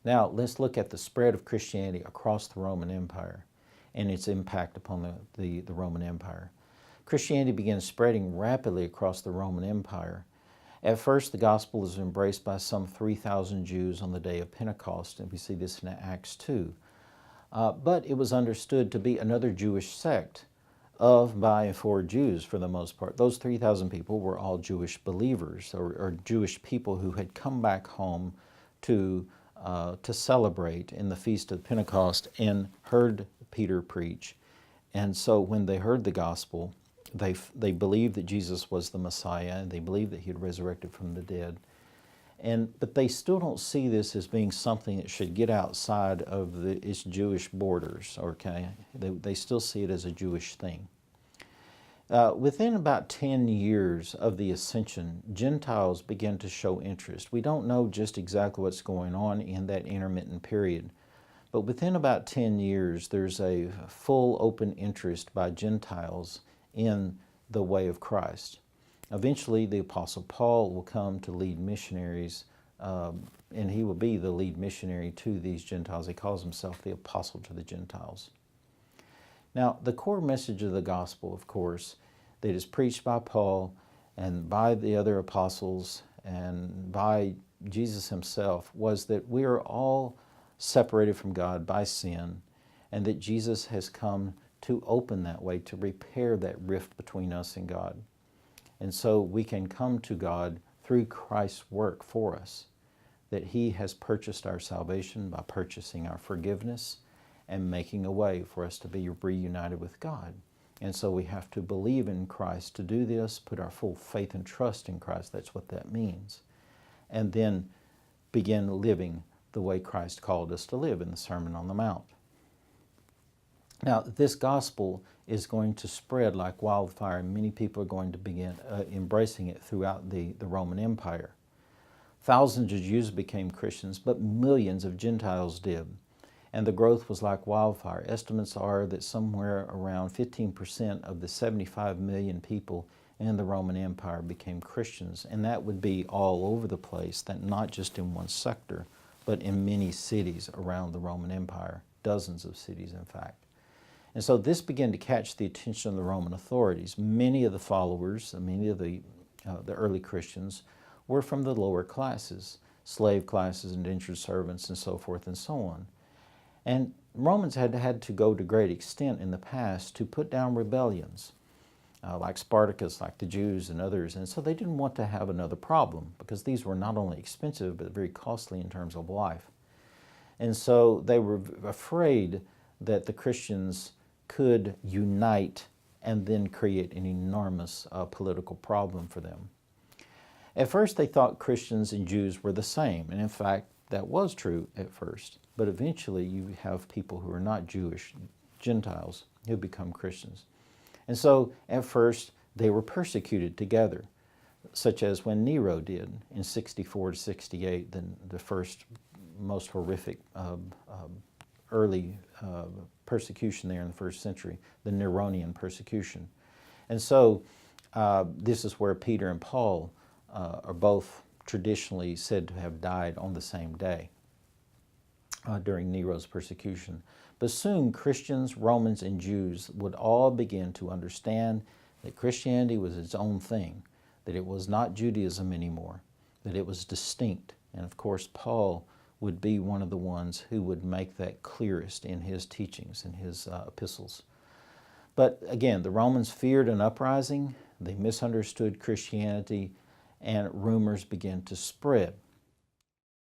Now, let's look at the spread of Christianity across the Roman Empire and its impact upon the Roman Empire. Christianity began spreading rapidly across the Roman Empire. At first, the gospel was embraced by some 3,000 Jews on the day of Pentecost, and we see this in Acts 2. But it was understood to be another Jewish sect of, by, and for Jews for the most part. Those 3,000 people were all Jewish believers or Jewish people who had come back home to celebrate in the Feast of Pentecost and heard Peter preach. And so when they heard the gospel, they believed that Jesus was the Messiah, and they believed that he had resurrected from the dead. But they still don't see this as being something that should get outside of its Jewish borders, okay? They still see it as a Jewish thing. Within about 10 years of the ascension, Gentiles began to show interest. We don't know just exactly what's going on in that intermittent period, but within about 10 years, there's a full open interest by Gentiles in the way of Christ. Eventually, the Apostle Paul will come to lead missionaries, and he will be the lead missionary to these Gentiles. He calls himself the Apostle to the Gentiles. Now, the core message of the gospel, of course, that is preached by Paul and by the other apostles and by Jesus himself was that we are all separated from God by sin, and that Jesus has come to open that way, to repair that rift between us and God. And so we can come to God through Christ's work for us, that he has purchased our salvation by purchasing our forgiveness and making a way for us to be reunited with God. And so we have to believe in Christ to do this, put our full faith and trust in Christ. That's what that means. And then begin living the way Christ called us to live in the Sermon on the Mount. Now, this gospel is going to spread like wildfire, and many people are going to begin embracing it throughout the Roman Empire. Thousands of Jews became Christians, but millions of Gentiles did. And the growth was like wildfire. Estimates are that somewhere around 15% of the 75 million people in the Roman Empire became Christians. And that would be all over the place, that not just in one sector, but in many cities around the Roman Empire, dozens of cities, in fact. And so this began to catch the attention of the Roman authorities. Many of the followers, many of the early Christians, were from the lower classes, slave classes, indentured servants, and so forth and so on. And Romans had to go to great extent in the past to put down rebellions, like Spartacus, like the Jews and others. And so they didn't want to have another problem, because these were not only expensive, but very costly in terms of life. And so they were afraid that the Christians could unite and then create an enormous political problem for them. At first, they thought Christians and Jews were the same, and in fact, that was true at first. But eventually, you have people who are not Jewish, Gentiles, who become Christians. And so, at first, they were persecuted together, such as when Nero did in 64 to 68, the first most horrific early persecution there in the first century, the Neronian persecution. And so this is where Peter and Paul are both traditionally said to have died on the same day during Nero's persecution. But soon Christians, Romans, and Jews would all begin to understand that Christianity was its own thing, that it was not Judaism anymore, that it was distinct. And of course, Paul would be one of the ones who would make that clearest in his teachings, in his epistles. But again, the Romans feared an uprising, they misunderstood Christianity, and rumors began to spread.